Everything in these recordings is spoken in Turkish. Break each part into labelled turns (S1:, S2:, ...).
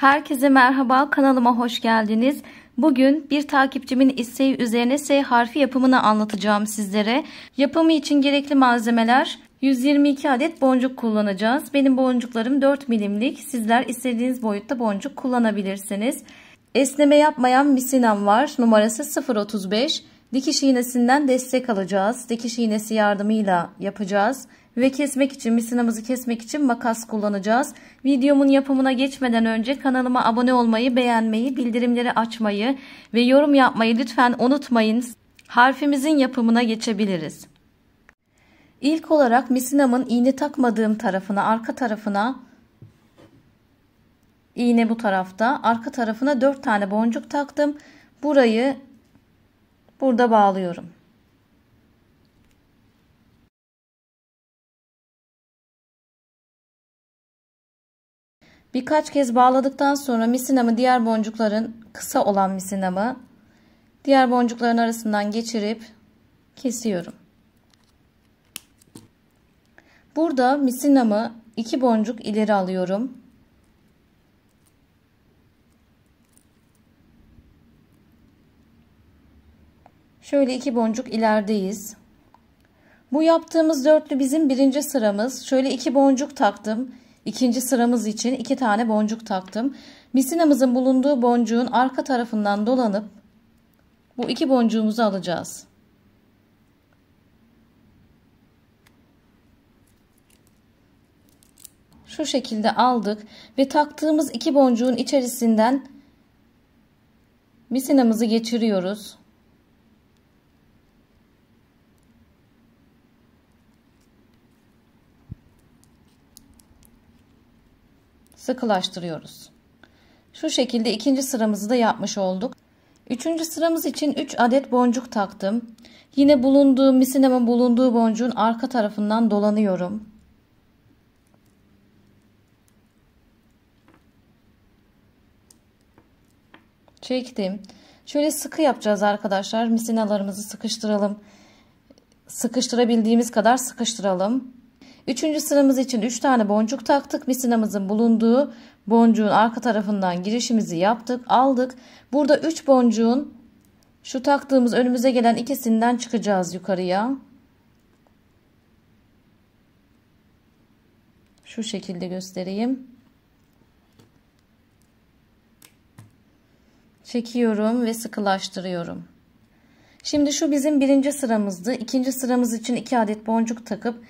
S1: Herkese merhaba, kanalıma hoş geldiniz. Bugün bir takipçimin isteği üzerine S harfi yapımını anlatacağım sizlere. Yapımı için gerekli malzemeler: 122 adet boncuk kullanacağız. Benim boncuklarım 4 milimlik. Sizler istediğiniz boyutta boncuk kullanabilirsiniz. Esneme yapmayan misinam var. Numarası 0.35. Dikiş iğnesinden destek alacağız. Dikiş iğnesi yardımıyla yapacağız. Ve kesmek için, misinamızı kesmek için makas kullanacağız. Videomun yapımına geçmeden önce kanalıma abone olmayı, beğenmeyi, bildirimleri açmayı ve yorum yapmayı lütfen unutmayın. Harfimizin yapımına geçebiliriz. İlk olarak misinamın iğne takmadığım tarafına, arka tarafına, iğne bu tarafta, arka tarafına 4 tane boncuk taktım. Burayı burada bağlıyorum. Birkaç kez bağladıktan sonra misinamı, diğer boncukların, kısa olan misinamı diğer boncukların arasından geçirip kesiyorum. Burada misinamı 2 boncuk ileri alıyorum. Şöyle 2 boncuk ilerideyiz. Bu yaptığımız dörtlü bizim birinci sıramız. Şöyle 2 boncuk taktım. İkinci sıramız için 2 tane boncuk taktım. Misinamızın bulunduğu boncuğun arka tarafından dolanıp bu 2 boncuğumuzu alacağız. Şu şekilde aldık ve taktığımız 2 boncuğun içerisinden misinamızı geçiriyoruz. Sıkılaştırıyoruz. Şu şekilde ikinci sıramızı da yapmış olduk. Üçüncü sıramız için 3 adet boncuk taktım. Yine misinamın bulunduğu boncuğun arka tarafından dolanıyorum. Çektim. Şöyle sıkı yapacağız arkadaşlar. Misinalarımızı sıkıştıralım. Sıkıştırabildiğimiz kadar sıkıştıralım. Üçüncü sıramız için 3 tane boncuk taktık. Misinamızın bulunduğu boncuğun arka tarafından girişimizi yaptık. Aldık. Burada 3 boncuğun şu taktığımız önümüze gelen ikisinden çıkacağız yukarıya. Şu şekilde göstereyim. Çekiyorum ve sıkılaştırıyorum. Şimdi şu bizim birinci sıramızdı. İkinci sıramız için 2 adet boncuk takıp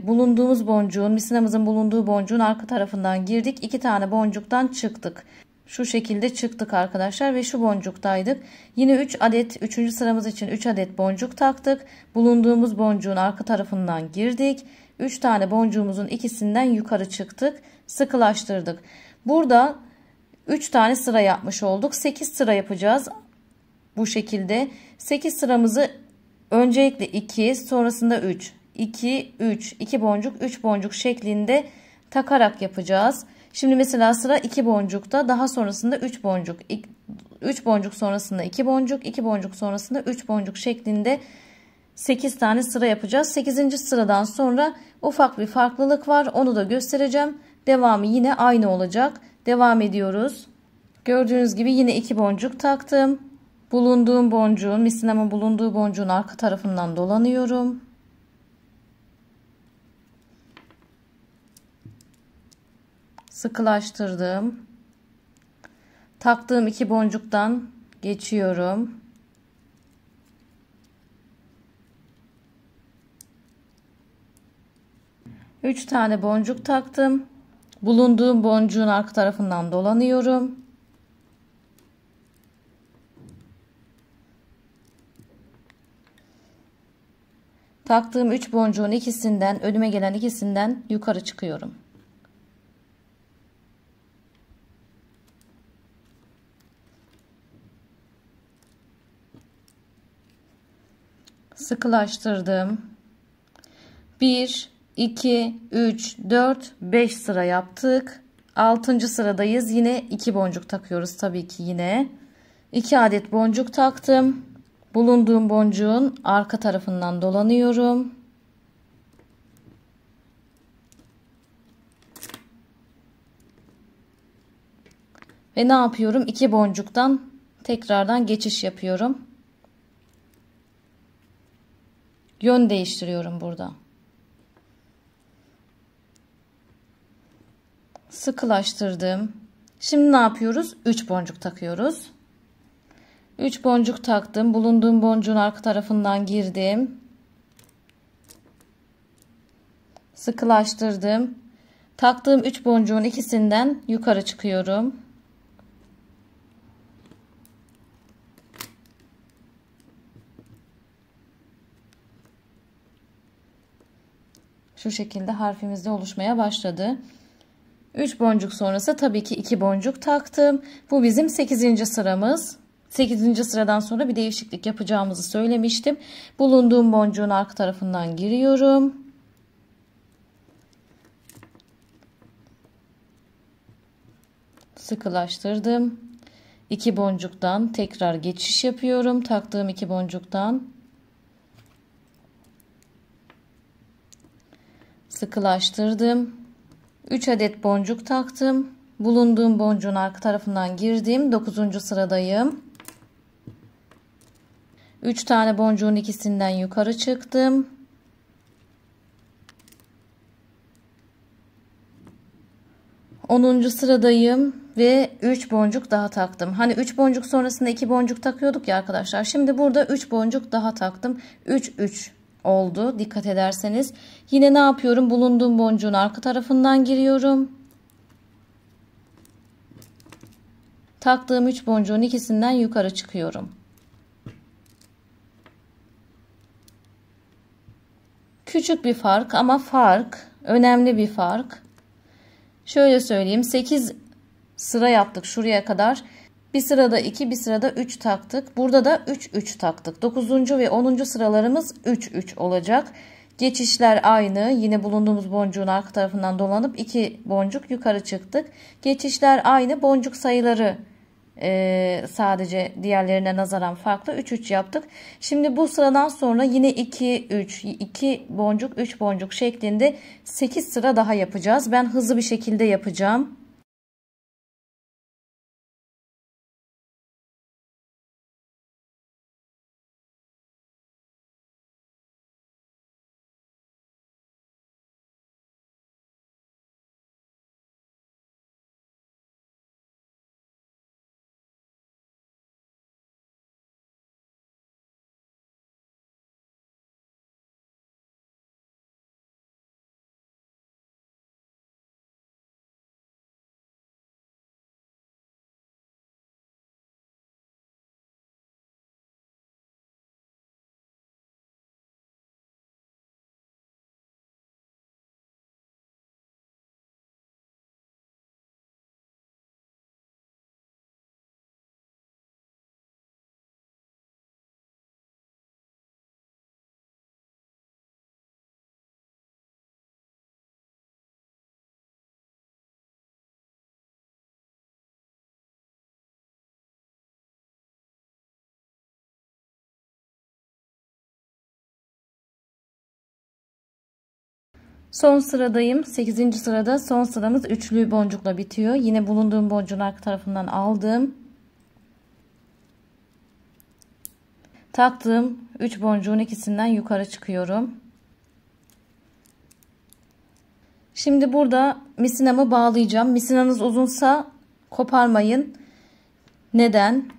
S1: bulunduğumuz boncuğun, misinamızın bulunduğu boncuğun arka tarafından girdik. 2 tane boncuktan çıktık. Şu şekilde çıktık arkadaşlar ve şu boncuktaydık. Yine 3 adet, 3. sıramız için 3 adet boncuk taktık. Bulunduğumuz boncuğun arka tarafından girdik. 3 tane boncuğumuzun ikisinden yukarı çıktık. Sıkılaştırdık. Burada 3 tane sıra yapmış olduk. 8 sıra yapacağız. Bu şekilde 8 sıramızı öncelikle 2, sonrasında 3. 2, 3, 2 boncuk, 3 boncuk şeklinde takarak yapacağız. Şimdi mesela sıra 2 boncukta, daha sonrasında 3 boncuk. 3 boncuk sonrasında 2 boncuk, 2 boncuk sonrasında 3 boncuk şeklinde 8 tane sıra yapacağız. 8. sıradan sonra ufak bir farklılık var. Onu da göstereceğim. Devamı yine aynı olacak. Devam ediyoruz. Gördüğünüz gibi yine 2 boncuk taktım. Bulunduğum boncuğun, misinamın bulunduğu boncuğun arka tarafından dolanıyorum. Sıkılaştırdım. Taktığım 2 boncuktan geçiyorum. Üç tane boncuk taktım. Bulunduğum boncuğun arka tarafından dolanıyorum. Taktığım 3 boncuğun ikisinden, önüme gelen ikisinden yukarı çıkıyorum. Sıkılaştırdım. 1, 2, 3, 4, 5 sıra yaptık. 6. sıradayız. Yine 2 boncuk takıyoruz tabii ki yine. 2 adet boncuk taktım. Bulunduğum boncuğun arka tarafından dolanıyorum. Ve ne yapıyorum? 2 boncuktan tekrardan geçiş yapıyorum. Yön değiştiriyorum burada. Sıkılaştırdım. Şimdi ne yapıyoruz? 3 boncuk takıyoruz. 3 boncuk taktım. Bulunduğum boncuğun arka tarafından girdim. Sıkılaştırdım. Taktığım 3 boncuğun ikisinden yukarı çıkıyorum. Şu şekilde harfimiz de oluşmaya başladı. 3 boncuk sonrası tabii ki 2 boncuk taktım. Bu bizim 8. sıramız. 8. sıradan sonra bir değişiklik yapacağımızı söylemiştim. Bulunduğum boncuğun arka tarafından giriyorum. Sıkılaştırdım. 2 boncuktan tekrar geçiş yapıyorum. Taktığım 2 boncuktan sıkılaştırdım. 3 adet boncuk taktım. Bulunduğum boncuğun arka tarafından girdim. 9. sıradayım. 3 tane boncuğun ikisinden yukarı çıktım. 10. sıradayım ve 3 boncuk daha taktım. Hani 3 boncuk sonrasında 2 boncuk takıyorduk ya arkadaşlar. Şimdi burada 3 boncuk daha taktım. 3 oldu dikkat ederseniz. Yine ne yapıyorum? Bulunduğum boncuğun arka tarafından giriyorum. Taktığım 3 boncuğun ikisinden yukarı çıkıyorum. Küçük bir fark ama fark, önemli bir fark. Şöyle söyleyeyim, 8 sıra yaptık şuraya kadar. Bir sırada 2, bir sırada 3 taktık. Burada da 3 taktık. 9. ve 10. sıralarımız 3 olacak. Geçişler aynı. Yine bulunduğumuz boncuğun arka tarafından dolanıp 2 boncuk yukarı çıktık. Geçişler aynı. Boncuk sayıları sadece diğerlerine nazaran farklı. 3 yaptık. Şimdi bu sıradan sonra yine 2 boncuk 3 boncuk şeklinde 8 sıra daha yapacağız. Ben hızlı bir şekilde yapacağım. Son sıradayım. 8. sırada son sıramız üçlü boncukla bitiyor. Yine bulunduğum boncuğun arka tarafından aldım. Taktığım 3 boncuğun ikisinden yukarı çıkıyorum. Şimdi burada misinamı bağlayacağım. Misinanız uzunsa koparmayın. Neden?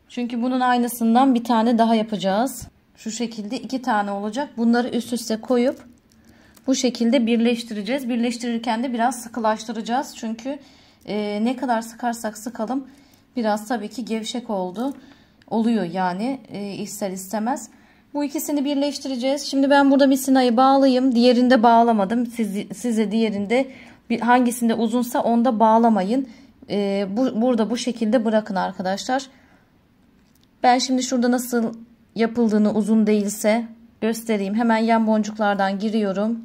S1: Çünkü bunun aynısından bir tane daha yapacağız. Şu şekilde 2 tane olacak. Bunları üst üste koyup bu şekilde birleştireceğiz. Birleştirirken de biraz sıkılaştıracağız. Çünkü ne kadar sıkarsak sıkalım biraz tabii ki gevşek oluyor yani ister istemez. Bu ikisini birleştireceğiz. Şimdi ben burada misinayı bağlayayım. Diğerinde bağlamadım. Size diğerinde hangisinde uzunsa onda bağlamayın. Burada bu şekilde bırakın arkadaşlar. Ben şimdi şurada nasıl yapıldığını uzun değilse göstereyim. Hemen yan boncuklardan giriyorum.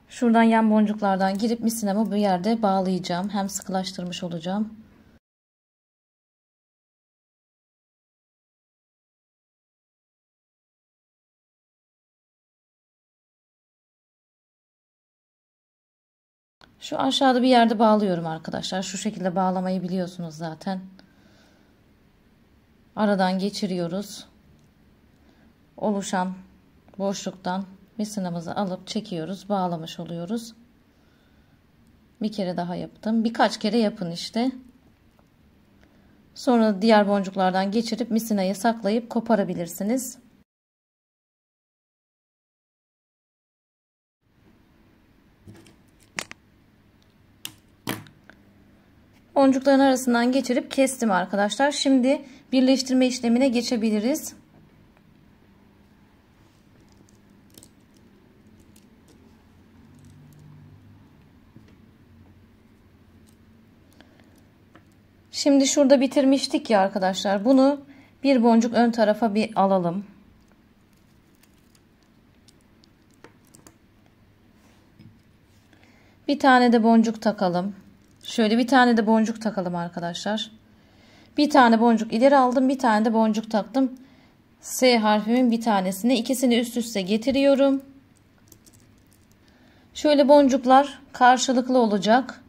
S1: Şuradan yan boncuklardan girip misinamı bir yerde bağlayacağım. Hem sıkılaştırmış olacağım. Şu aşağıda bir yerde bağlıyorum arkadaşlar. Şu şekilde bağlamayı biliyorsunuz zaten. Aradan geçiriyoruz. Oluşan boşluktan misinamızı alıp çekiyoruz. Bağlamış oluyoruz. Bir kere daha yaptım. Birkaç kere yapın işte. Sonra diğer boncuklardan geçirip misinayı saklayıp koparabilirsiniz. Boncukların arasından geçirip kestim arkadaşlar. Şimdi birleştirme işlemine geçebiliriz. Şimdi şurada bitirmiştik ya arkadaşlar. Bunu bir boncuk ön tarafa bir alalım. Bir tane de boncuk takalım. Şöyle bir tane de boncuk takalım arkadaşlar. Bir tane boncuk ileri aldım. Bir tane de boncuk taktım. S harfimin bir tanesini. İkisini üst üste getiriyorum. Şöyle boncuklar karşılıklı olacak.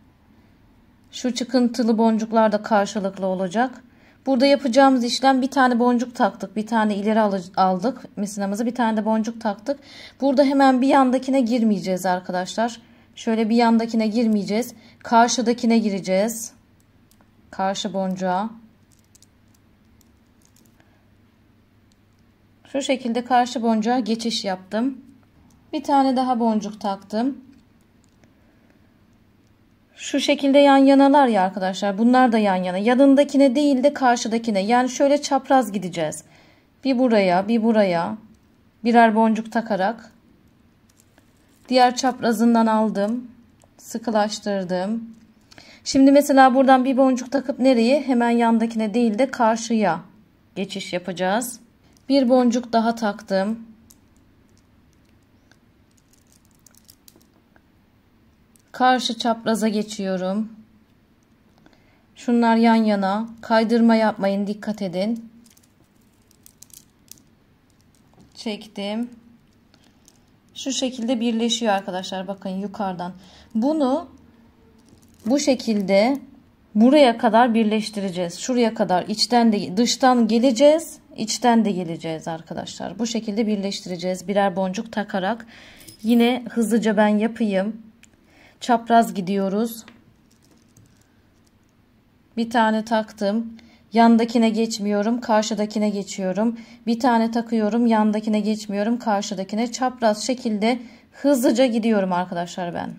S1: Şu çıkıntılı boncuklar da karşılıklı olacak. Burada yapacağımız işlem bir tane boncuk taktık. Bir tane ileri aldık misinamızı. Bir tane de boncuk taktık. Burada hemen bir yandakine girmeyeceğiz arkadaşlar. Şöyle bir yandakine girmeyeceğiz. Karşıdakine gireceğiz. Karşı boncuğa. Şu şekilde karşı boncuğa geçiş yaptım. Bir tane daha boncuk taktım. Şu şekilde yan yanalar ya arkadaşlar. Bunlar da yan yana. Yanındakine değil de karşıdakine. Yani şöyle çapraz gideceğiz. Bir buraya, bir buraya. Birer boncuk takarak. Diğer çaprazından aldım. Sıkılaştırdım. Şimdi mesela buradan bir boncuk takıp nereye? Hemen yandakine değil de karşıya geçiş yapacağız. Bir boncuk daha taktım. Karşı çapraza geçiyorum. Şunlar yan yana. Kaydırma yapmayın. Dikkat edin. Çektim. Şu şekilde birleşiyor arkadaşlar. Bakın yukarıdan. Bunu bu şekilde buraya kadar birleştireceğiz. Şuraya kadar içten de dıştan geleceğiz. İçten de geleceğiz arkadaşlar. Bu şekilde birleştireceğiz. Birer boncuk takarak. Yine hızlıca ben yapayım. Çapraz gidiyoruz. Bir tane taktım. Yandakine geçmiyorum. Karşıdakine geçiyorum. Bir tane takıyorum. Yandakine geçmiyorum. Karşıdakine çapraz şekilde hızlıca gidiyorum arkadaşlar ben.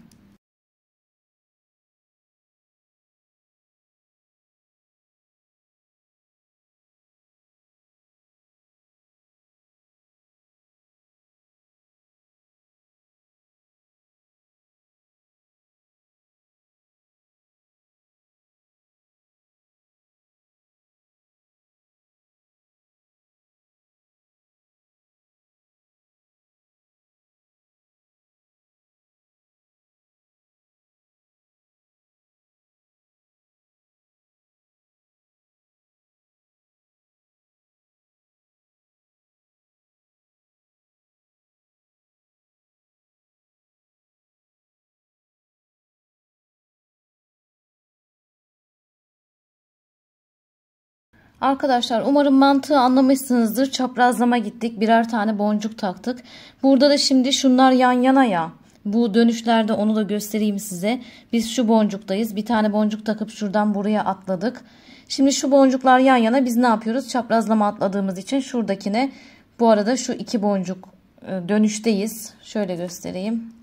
S1: Arkadaşlar umarım mantığı anlamışsınızdır. Çaprazlama gittik. Birer tane boncuk taktık. Burada da şimdi şunlar yan yana ya. Bu dönüşlerde onu da göstereyim size. Biz şu boncuktayız. Bir tane boncuk takıp şuradan buraya atladık. Şimdi şu boncuklar yan yana biz ne yapıyoruz? Çaprazlama atladığımız için şuradakine, bu arada şu iki boncuk dönüşteyiz. Şöyle göstereyim.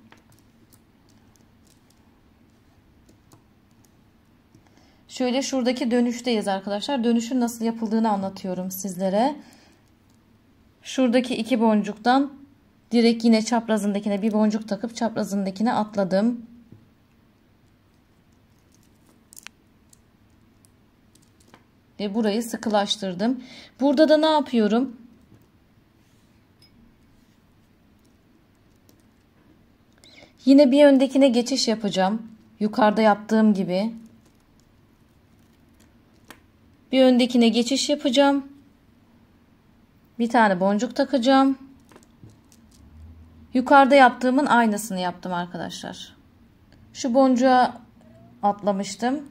S1: Şöyle şuradaki dönüşteyiz arkadaşlar. Dönüşün nasıl yapıldığını anlatıyorum sizlere. Şuradaki iki boncuktan direkt yine çaprazındakine bir boncuk takıp çaprazındakine atladım. Ve burayı sıkılaştırdım. Burada da ne yapıyorum? Yine bir öndekine geçiş yapacağım. Yukarıda yaptığım gibi. Bir öndekine geçiş yapacağım. Bir tane boncuk takacağım. Yukarıda yaptığımın aynısını yaptım arkadaşlar. Şu boncuğa atlamıştım.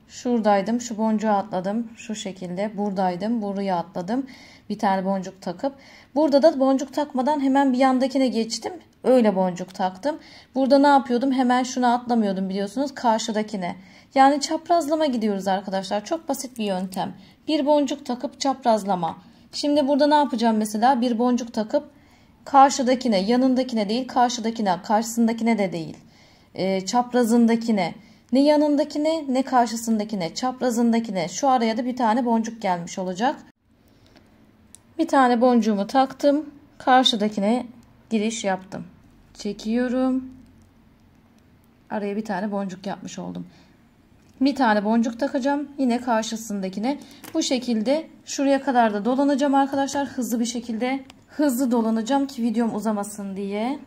S1: Şuradaydım. Şu boncuğa atladım. Şu şekilde buradaydım. Buraya atladım. Bir tane boncuk takıp. Burada da boncuk takmadan hemen bir yandakine geçtim. Öyle boncuk taktım. Burada ne yapıyordum? Hemen şuna atlamıyordum biliyorsunuz. Karşıdakine. Yani çaprazlama gidiyoruz arkadaşlar. Çok basit bir yöntem. Bir boncuk takıp çaprazlama. Şimdi burada ne yapacağım mesela? Bir boncuk takıp karşıdakine, yanındakine değil, karşıdakine, karşısındakine de değil. Çaprazındakine. Ne yanındakine ne karşısındakine, çaprazındakine. Şu araya da bir tane boncuk gelmiş olacak. Bir tane boncuğumu taktım. Karşıdakine giriş yaptım. Çekiyorum. Araya bir tane boncuk yapmış oldum. Bir tane boncuk takacağım. Yine karşısındakine. Bu şekilde şuraya kadar da dolanacağım arkadaşlar. Hızlı bir şekilde. Hızlı dolanacağım ki videom uzamasın diye.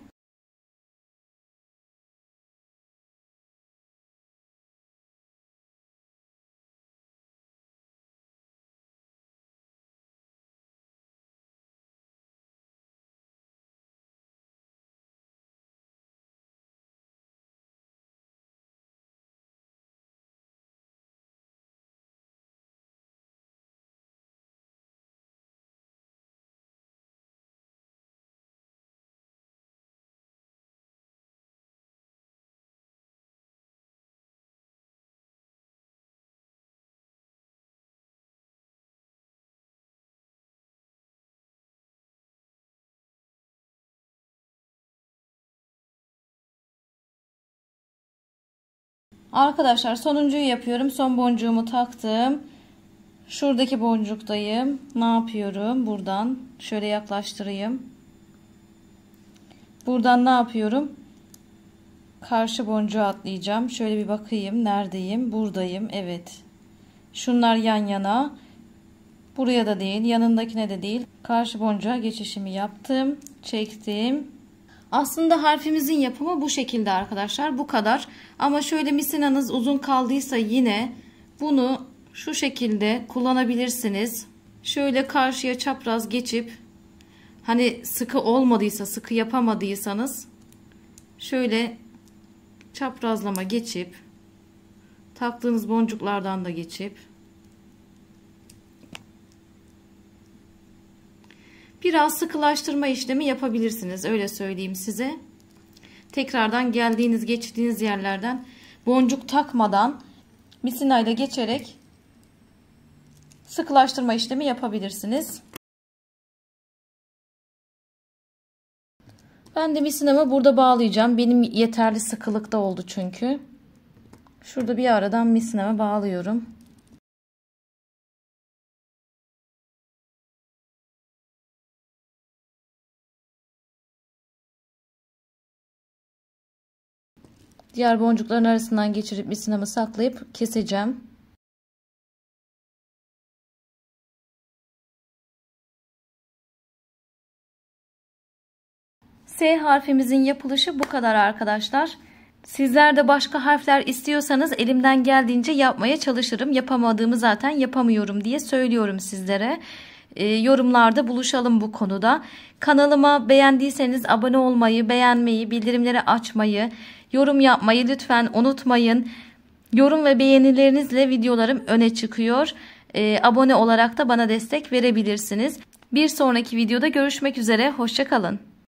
S1: Arkadaşlar sonuncuyu yapıyorum. Son boncuğumu taktım. Şuradaki boncuktayım. Ne yapıyorum? Buradan şöyle yaklaştırayım. Buradan ne yapıyorum? Karşı boncuğa atlayacağım. Şöyle bir bakayım. Neredeyim? Buradayım. Evet. Şunlar yan yana. Buraya da değil. Yanındakine de değil. Karşı boncuğa geçişimi yaptım. Çektim. Aslında harfimizin yapımı bu şekilde arkadaşlar. Bu kadar. Ama şöyle misinanız uzun kaldıysa yine bunu şu şekilde kullanabilirsiniz. Şöyle karşıya çapraz geçip hani sıkı olmadıysa, sıkı yapamadıysanız şöyle çaprazlama geçip taktığınız boncuklardan da geçip biraz sıkılaştırma işlemi yapabilirsiniz. Öyle söyleyeyim size. Tekrardan geldiğiniz, geçtiğiniz yerlerden boncuk takmadan misinayla geçerek sıkılaştırma işlemi yapabilirsiniz. Ben de misinamı burada bağlayacağım. Benim yeterli sıkılıkta oldu çünkü. Şurada bir aradan misinamı bağlıyorum. Diğer boncukların arasından geçirip misinamı saklayıp keseceğim. S harfimizin yapılışı bu kadar arkadaşlar. Sizler de başka harfler istiyorsanız elimden geldiğince yapmaya çalışırım. Yapamadığımı zaten yapamıyorum diye söylüyorum sizlere. Yorumlarda buluşalım bu konuda. Kanalıma beğendiyseniz abone olmayı, beğenmeyi, bildirimleri açmayı, yorum yapmayı lütfen unutmayın. Yorum ve beğenilerinizle videolarım öne çıkıyor. Abone olarak da bana destek verebilirsiniz. Bir sonraki videoda görüşmek üzere. Hoşça kalın.